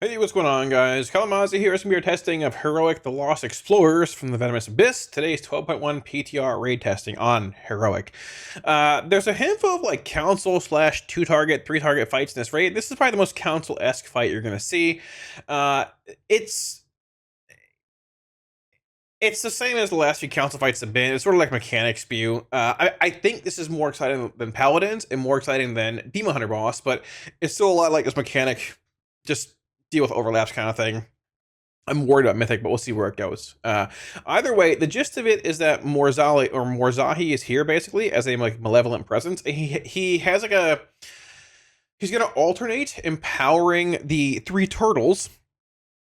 Hey, what's going on, guys? Kalamazi here. It's going to be our testing of Heroic the Lost Explorers from the Venomous Abyss. Today's 12.1 PTR raid testing on Heroic. There's a handful of like council slash 2-target, 3-target fights in this raid. This is probably the most council-esque fight you're going to see. It's the same as the last few council fights have been. It's sort of like mechanic spew. I think this is more exciting than Paladins and more exciting than Demon Hunter boss, but it's still a lot like this mechanic, just deal with overlaps kind of thing. I'm worried about Mythic, but we'll see where it goes. Either way, the gist of it is that Morzahi is here basically as a like malevolent presence. He has like he's gonna alternate empowering the 3 turtles,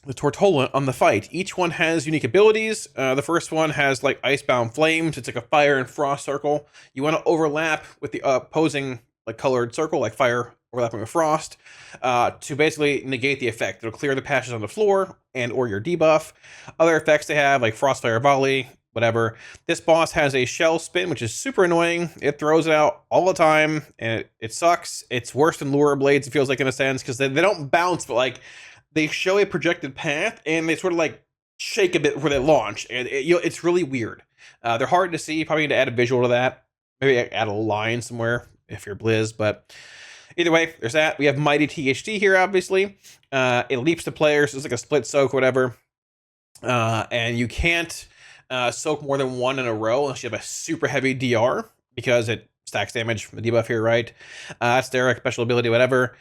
the Tortola, on the fight. Each one has unique abilities. The first one has like Icebound Flames. It's like a fire and frost circle. You want to overlap with the opposing like colored circle, like fire overlapping with frost, to basically negate the effect. It'll clear the patches on the floor and or your debuff. Other effects they have like Frostfire Volley, whatever. This boss has a shell spin, which is super annoying. It throws it out all the time, and it sucks. It's worse than Lure Blades, it feels like, in a sense, because they don't bounce, but like they show a projected path, and they sort of like shake a bit before they launch, and it's really weird. They're hard to see. Probably need to add a visual to that. Maybe add a line somewhere if you're Blizz, but either way, there's that. We have Mighty THD here, obviously. It leaps to players. It's like a split soak, whatever. And you can't soak more than 1 in a row unless you have a super heavy DR, because it stacks damage from the debuff here, right? That's their special ability, whatever.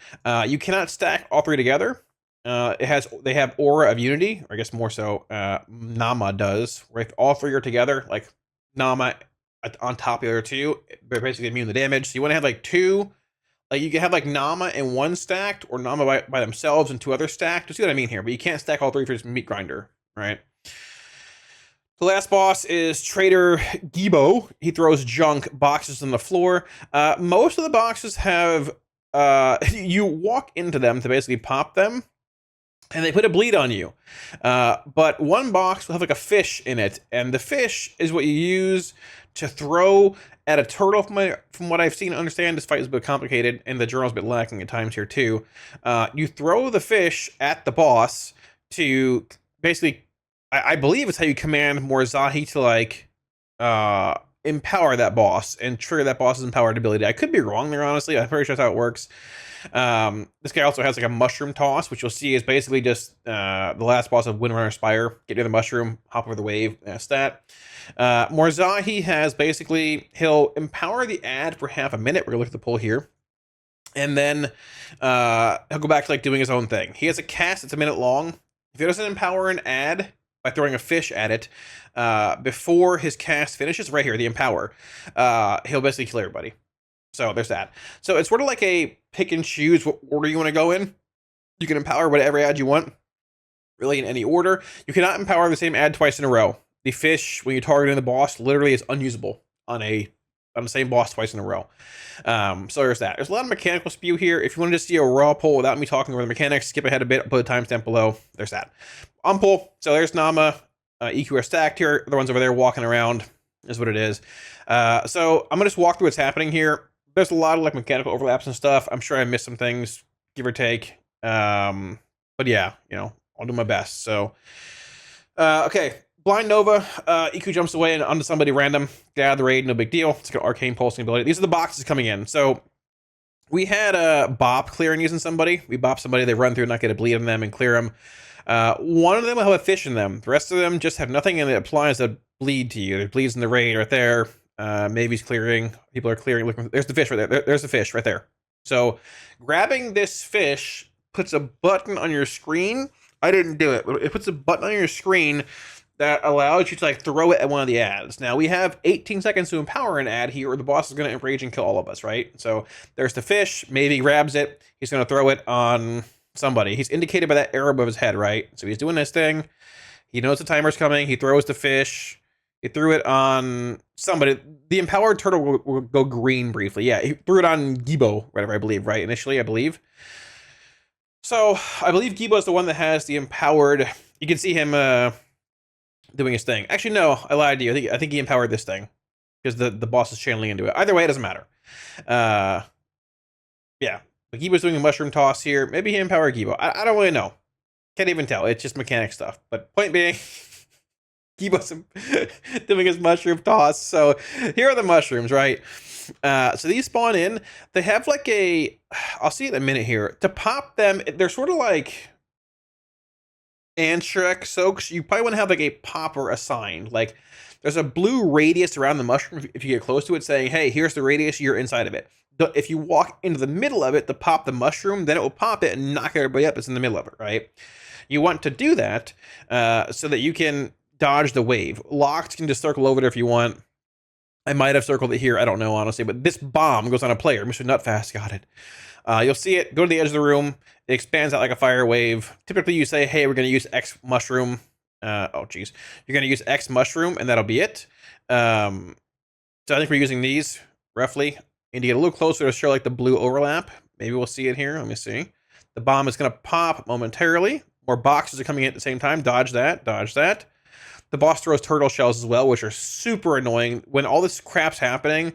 You cannot stack all 3 together. They have Aura of Unity, or I guess more so Nama does, where if all 3 are together, like Nama on top of the other 2, they're basically immune to damage. So you want to have like 2. Like you can have like Nama and 1 stacked, or Nama by themselves and 2 others stacked. You see what I mean here? But you can't stack all 3 for this meat grinder, right? The last boss is Trader Gibo. He throws junk boxes on the floor. Most of the boxes have you walk into them to basically pop them, and they put a bleed on you. But one box will have like a fish in it, and the fish is what you use to throw at a turtle. From what I've seen and understand, this fight is a bit complicated, and the journal's a bit lacking at times here too. You throw the fish at the boss to basically, I believe it's how you command Morzahi to like empower that boss and trigger that boss's empowered ability. I could be wrong there, honestly. I'm pretty sure that's how it works. This guy also has like a mushroom toss, which you'll see is basically just the last boss of Windrunner Spire. Get near the mushroom, hop over the wave, stat. Morzahi has basically, he'll empower the ad for half a minute. We're gonna look at the pull here. And then he'll go back to like doing his own thing. He has a cast that's a minute long. If he doesn't empower an ad by throwing a fish at it before his cast finishes, right here, the empower, he'll basically kill everybody. So there's that. So it's sort of like a pick and choose what order you want to go in. You can empower whatever ad you want, really, in any order. You cannot empower the same ad twice in a row. The fish, when you're targeting the boss, literally is unusable on the same boss twice in a row. So there's that. There's a lot of mechanical spew here. If you want to just see a raw pull without me talking over the mechanics, skip ahead a bit, put a timestamp below. There's that. On pull, so there's Nama. EQ are stacked here. The ones over there walking around is what it is. So I'm going to just walk through what's happening here. There's a lot of like mechanical overlaps and stuff. I'm sure I missed some things, give or take. But yeah, I'll do my best. So, okay. Blind Nova, EQ jumps away and onto somebody random. Get out of the raid, no big deal. It's got arcane pulsing ability. These are the boxes coming in. So we had a bop clearing using somebody. We bop somebody, they run through, not get a bleed on them and clear them. One of them will have a fish in them. The rest of them just have nothing, and it applies a bleed to you. It bleeds in the raid right there. Maybe he's clearing. People are clearing. Looking. There's the fish right there. There's the fish right there. So grabbing this fish puts a button on your screen. I didn't do it. It puts a button on your screen that allows you to like throw it at one of the ads. Now we have 18 seconds to empower an ad here, or the boss is going to enrage and kill all of us, right? So there's the fish. Maybe he grabs it. He's going to throw it on somebody. He's indicated by that arrow above his head, right? So he's doing this thing. He knows the timer's coming. He throws the fish. He threw it on somebody. The empowered turtle will go green briefly. Yeah, he threw it on Gibo, whatever, I believe, right? Initially, I believe. So I believe Gibo is the one that has the empowered. You can see him doing his thing. Actually, no, I lied to you. I think he empowered this thing because the boss is channeling into it. Either way, it doesn't matter. Yeah, but Gibo's doing a mushroom toss here. Maybe he empowered Gibo. I don't really know. Can't even tell. It's just mechanic stuff. But point being, keep us doing his mushroom toss. So here are the mushrooms, right? So these spawn in. They have like a, I'll see it in a minute here. To pop them, they're sort of like Shrek soaks. You probably want to have like a popper assigned. Like there's a blue radius around the mushroom if you get close to it, saying, hey, here's the radius, you're inside of it. If you walk into the middle of it to pop the mushroom, then it will pop it and knock everybody up. It's in the middle of it, right? You want to do that so that you can dodge the wave. Locked can just circle over there if you want. I might have circled it here. I don't know, honestly. But this bomb goes on a player. Mr. Nutfast got it. You'll see it. Go to the edge of the room. It expands out like a fire wave. Typically, you say, hey, we're going to use X mushroom. Oh, geez. You're going to use X mushroom, and that'll be it. So I think we're using these, roughly. And to get a little closer to show like the blue overlap. Maybe we'll see it here. Let me see. The bomb is going to pop momentarily. More boxes are coming in at the same time. Dodge that. Dodge that. The boss throws turtle shells as well, which are super annoying. When all this crap's happening,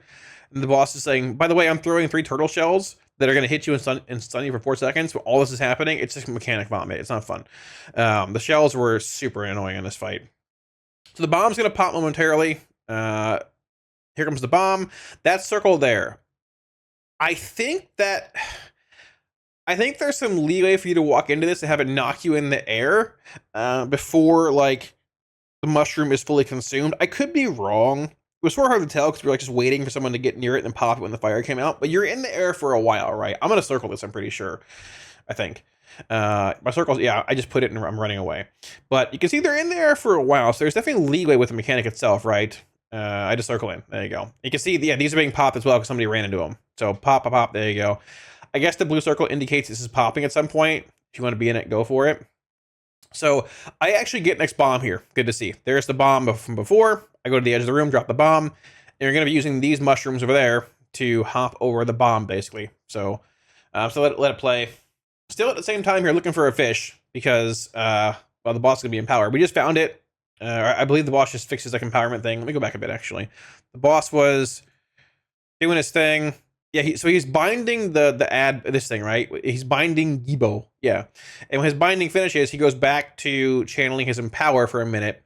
and the boss is saying, by the way, I'm throwing 3 turtle shells that are going to hit you and stun you for 4 seconds. But all this is happening. It's just mechanic vomit. It's not fun. The shells were super annoying in this fight. So the bomb's going to pop momentarily. Here comes the bomb. That circle there. I think there's some leeway for you to walk into this and have it knock you in the air before like the mushroom is fully consumed. I could be wrong. It was sort of hard to tell because we were like just waiting for someone to get near it and pop it when the fire came out. But you're in the air for a while, right? I'm gonna circle this. I'm pretty sure. I think my circles. Yeah, I just put it and I'm running away. But you can see they're in there for a while, so there's definitely leeway with the mechanic itself, right? I just circle in. There you go. You can see, yeah, these are being popped as well because somebody ran into them. So pop, pop, pop. There you go. I guess the blue circle indicates this is popping at some point. If you want to be in it, go for it. So I actually get next bomb here. Good to see. There's the bomb from before. I go to the edge of the room, drop the bomb, and you're going to be using these mushrooms over there to hop over the bomb, basically. So let it play. Still at the same time here, looking for a fish because well, the boss is going to be in power. We just found it. I believe the boss just fixes like empowerment thing. Let me go back a bit, actually. The boss was doing his thing. Yeah, so he's binding this thing, right? He's binding Gibo. Yeah. And when his binding finishes, he goes back to channeling his empower for a minute.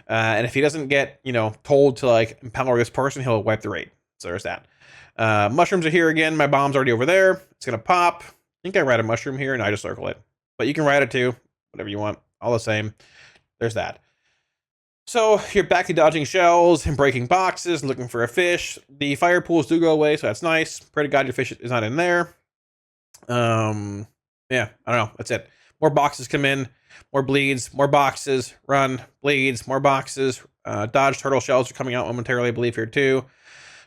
And if he doesn't get, told to like empower this person, he'll wipe the raid. So there's that. Mushrooms are here again. My bomb's already over there. It's going to pop. I think I ride a mushroom here and I just circle it. But you can ride it too. Whatever you want. All the same. There's that. So you're back to dodging shells and breaking boxes and looking for a fish. The fire pools do go away, so that's nice. Pray to God your fish is not in there. Yeah, I don't know. That's it. More boxes come in. More bleeds. More boxes. Run. Bleeds. More boxes. Dodge turtle shells are coming out momentarily, I believe, here too.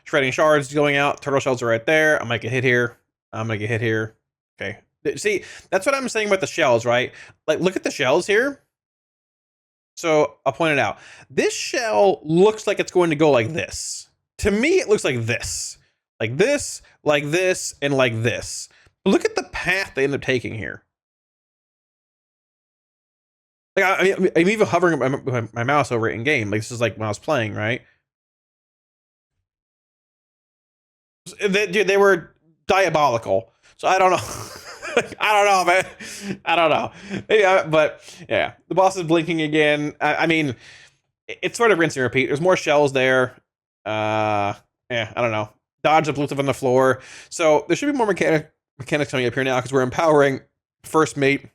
Shredding shards going out. Turtle shells are right there. I might get hit here. I'm going to get hit here. Okay. See, that's what I'm saying about the shells, right? Like, look at the shells here. So I'll point it out. This shell looks like it's going to go like this. To me, it looks like this. Like this, and like this. But look at the path they end up taking here. Like I'm even hovering my mouse over it in game. Like this is like when I was playing, right? They were diabolical. So I don't know. I don't know, man. I don't know. Yeah, but yeah, the boss is blinking again. I mean, it's sort of rinse and repeat. There's more shells there. Yeah, I don't know. Dodge the blue stuff on the floor. So there should be more mechanics coming up here now because we're empowering first mate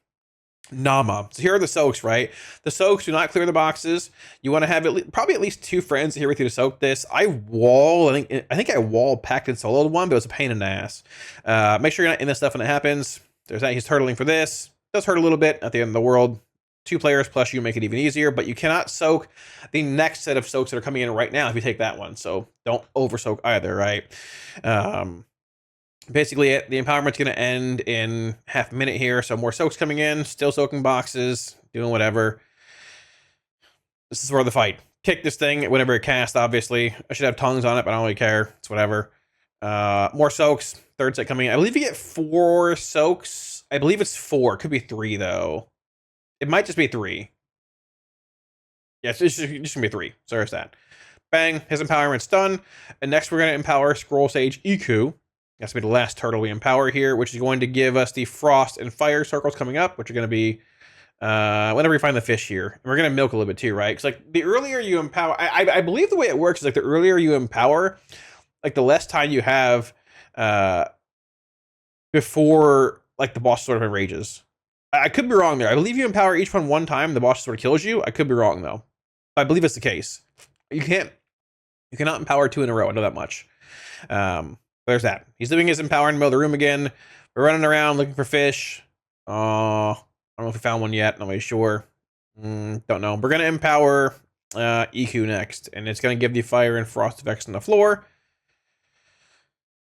Nama. So here are the soaks, right? The soaks do not clear the boxes. You want to have probably at least 2 friends here with you to soak this. I think I wall packed and soloed one, but it was a pain in the ass. Make sure you're not in this stuff when it happens. There's that. He's turtling for this. It does hurt a little bit at the end of the world. 2 players plus you make it even easier, but you cannot soak the next set of soaks that are coming in right now if you take that one. So don't over soak either, right? Basically, the empowerment's going to end in half a minute here. So more soaks coming in, still soaking boxes, doing whatever. This is where the fight. Kick this thing whenever it casts, obviously. I should have tongues on it, but I don't really care. It's whatever. More soaks. Third set coming in. I believe you get 4 soaks. I believe it's 4. Could be 3, though. It might just be 3. Yeah, it's just going to be 3. So there's that. Bang. His empowerment's done. And next we're going to empower Scroll Sage Iku. That's going to be the last turtle we empower here, which is going to give us the frost and fire circles coming up, which are going to be Whenever we find the fish here, and we're gonna milk a little bit too, right? Because like the earlier you empower, I believe the way it works is like the earlier you empower, like the less time you have before like the boss sort of enrages. I could be wrong there. I believe you empower each one time, the boss sort of kills you. I could be wrong though. I believe it's the case. You cannot empower 2 in a row. I know that much. There's that. He's doing his empower in the middle of the room again. We're running around looking for fish. I don't know if we found one yet. Not really sure. Don't know. We're gonna empower EQ next, and it's gonna give the fire and frost effects on the floor,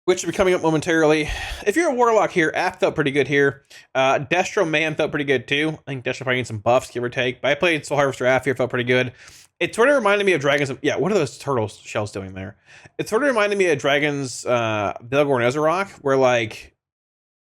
which will be coming up momentarily. If you're a Warlock here, App felt pretty good here. Destro Man felt pretty good too. I think Destro probably needs some buffs, give or take. But I played Soul Harvester App here, felt pretty good. It sort of reminded me of Dragons. Yeah, what are those turtle shells doing there? It sort of reminded me of Dragons Belgor and Ezerok, where like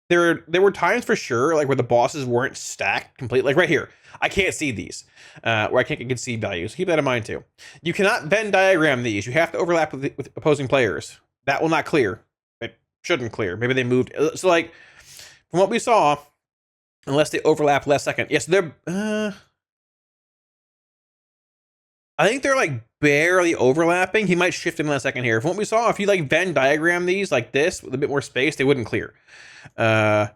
there were times for sure like where the bosses weren't stacked completely. Like right here, I can't see these, where I can't get seed values. Keep that in mind too. You cannot Venn diagram these. You have to overlap with opposing players. That will not clear. It shouldn't clear. Maybe they moved. So like from what we saw, unless they overlap last second. Yes, they're. I think they're like barely overlapping. He might shift in last second here. From what we saw, if you like Venn diagram these like this with a bit more space, they wouldn't clear. Yeah,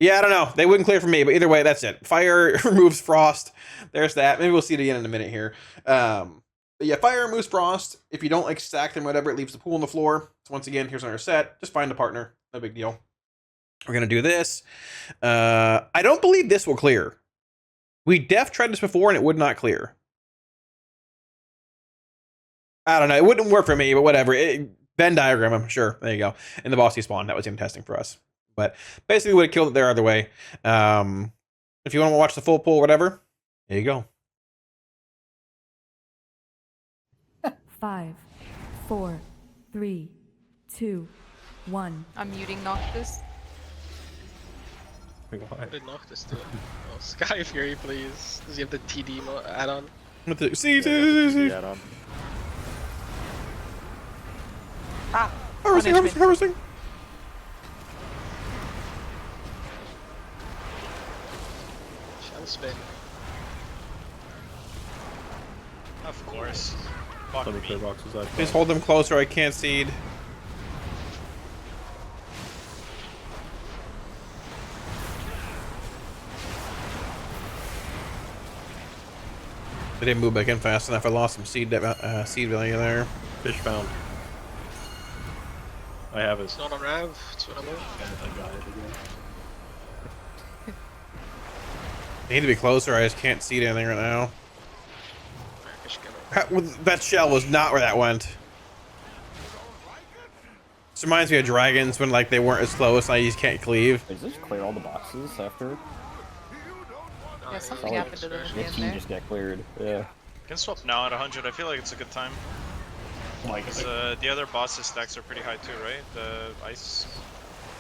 I don't know. They wouldn't clear for me, but either way, that's it. Fire removes frost. There's that. Maybe we'll see it again in a minute here. But yeah, fire removes frost. If you don't like stack them, whatever, it leaves the pool on the floor. So once again, here's another set. Just find a partner. No big deal. We're gonna do this. I don't believe this will clear. We tried this before and it would not clear. I don't know. It wouldn't work for me, but whatever. Venn diagram, I'm sure. There you go. And the boss despawn. That was him testing for us. But basically would have killed it there either way. If you want to watch the full pull, whatever, there you go. 5, 4, 3, 2, 1. I'm muting Noctis. What did Noctis do? Oh, Sky Fury, please. Does he have the TD add-on? See. Add-on. Ah! Harvesting. Shell spin. Of course. Let me clear boxes. Please hold them closer. I can't seed. They didn't move back in fast enough. I lost some seed value there. Fish found. I have it. It's not on Rav. It's what I'm on. I got it again. They need to be closer. I just can't see anything right now. That shell was not where that went. This reminds me of dragons when like they weren't as close. I just can't cleave. Does this clear all the boxes after? Yeah, something happened to them at the end there. Just got cleared. Yeah. You can swap now at 100. I feel like it's a good time. Like, The other bosses stacks are pretty high too, right? The ice.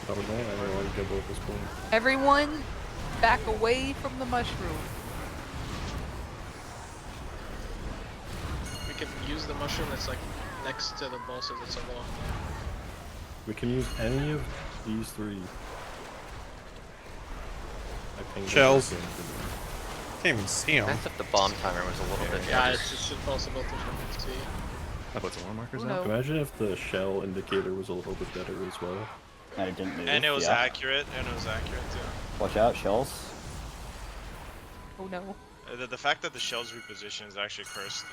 I don't know. I don't want to go at this point. Everyone, back away from the mushroom. We can use the mushroom that's like next to the bosses. It's a wall. We can use any of these three. I think Shells. Can't even see them. That's if the bomb timer was a little bit Yeah, better. it's just impossible to see. I put some more markers Who now. knows? Imagine if the shell indicator was a little bit better as well. I didn't move. And it was yeah. accurate. Too. Watch out, shells. Oh no. The fact that the shells reposition is actually cursed.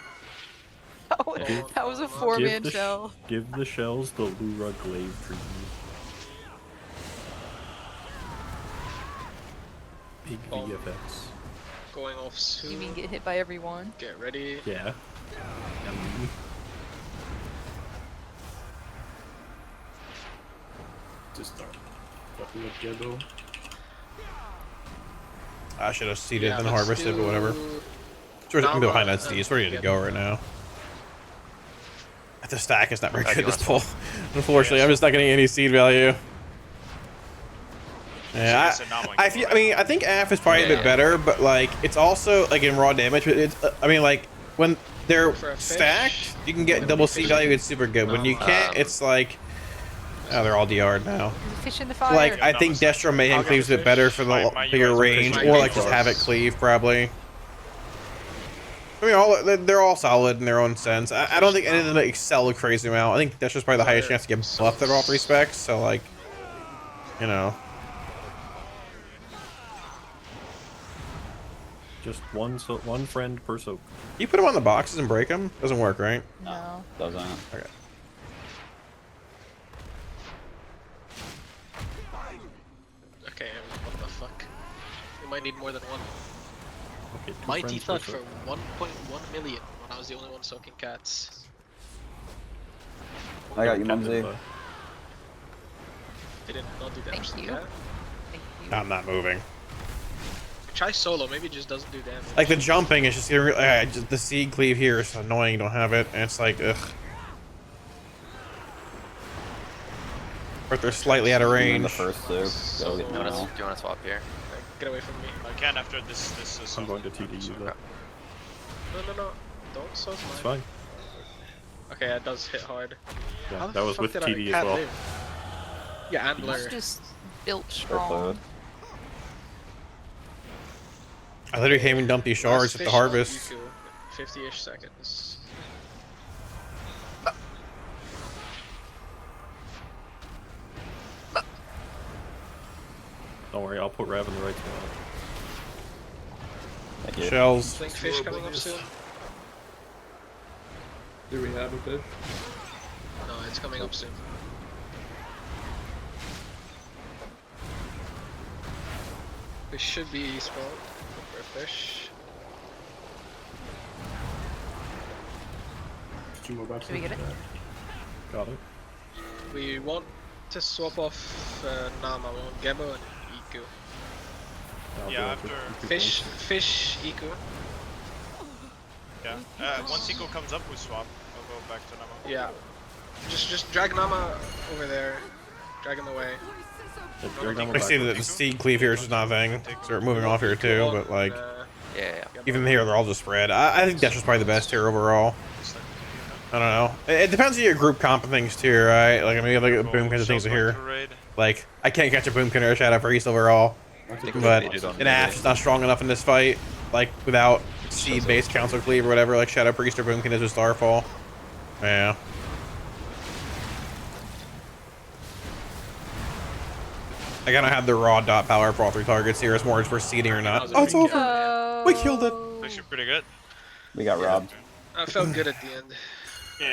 Oh, that was a 4-man the shell. Give the shells the Lura glaive treatment. Big VFX. Going off soon. You mean get hit by everyone? Get ready. Yeah. Just start fucking with Gendo. I should have seeded and let's harvested, but whatever. I'm behind that Steve. It's ready to go right now. The stack is not very good this pull. Unfortunately, I'm just not getting any seed value. Yeah, I think AF is probably a bit better, but like it's also like in raw damage. But it's I mean like when they're stacked, you can get double seed value. It's super good. When you can't, it's like Oh, they're all DR'd now. There's a fish in the fire. Like, I think Destro Mayhem I'll get cleaves the a bit better fish. for the My bigger UI range, is or like pretty just have it close. cleave probably. I mean, they're all solid in their own sense. I don't think any of them excel a crazy amount. I think Destro's probably the highest chance to get buffed at all three specs. So like, you know, Just one friend per soak. you put them on the boxes and break them. Doesn't work, right? No. Doesn't. Okay. Okay, what the fuck? We might need more than one. Okay, two Mighty friends per Thud for soak. 1.1 million when I was the only one soaking cats. I got you, Captain, Mumsy. They did not do damage to Thank the you. cat. Thank you. I'm not moving. Try solo, maybe it just doesn't do damage. Like the jumping is just the seed cleave here is annoying. You don't have it, and it's like ugh. But they're slightly out of I'm in range. the first soak. So- Go get Do you now. wanna swap here? Get away from me. I can after this is I'm going to TD you though. No. Don't soak It's mine. fine. Okay, that does hit hard. Yeah, How the that was fuck with did TD I as cat well. live? Yeah, and It's blur. just built Or strong. fluid. I literally came and dumped these shards at the harvest. 50-ish seconds. Don't worry, I'll put Rav in the right spot. Thank you. Shells. Think fish coming up soon? Do we have a fish? No, it's coming up soon. Fish should be spawned. Look for a fish. Two more boxes. Did we get it? Got it. We want to swap off Nama, we want Gebo and Iku. I'll Yeah, go with after- two Fish, Iku. Yeah. Once Eco comes up, we swap. I'll go back to Nama. Yeah. Just drag Nama over there. Drag him away. friends. Yeah, drag down I see back. that the seed cleave here is just not a thing. So we're moving off here too, but like Yeah. even here they're all just spread. I think that's just probably the best here overall. I don't know. It depends on your group comp and things too, right? Like I mean, like boom kinds of things are here. Like I can't catch a boom or a shadow priest overall, but an Ash is not strong enough in this fight. Like without seed based council cleave or whatever, like shadow priest or boomkin is just starfall. Yeah. I gotta have the raw dot power for all three targets here. It's more if we're seeding or not. Oh, it's over. We killed it. Actually pretty good. We got robbed. I felt good at the end. Yeah.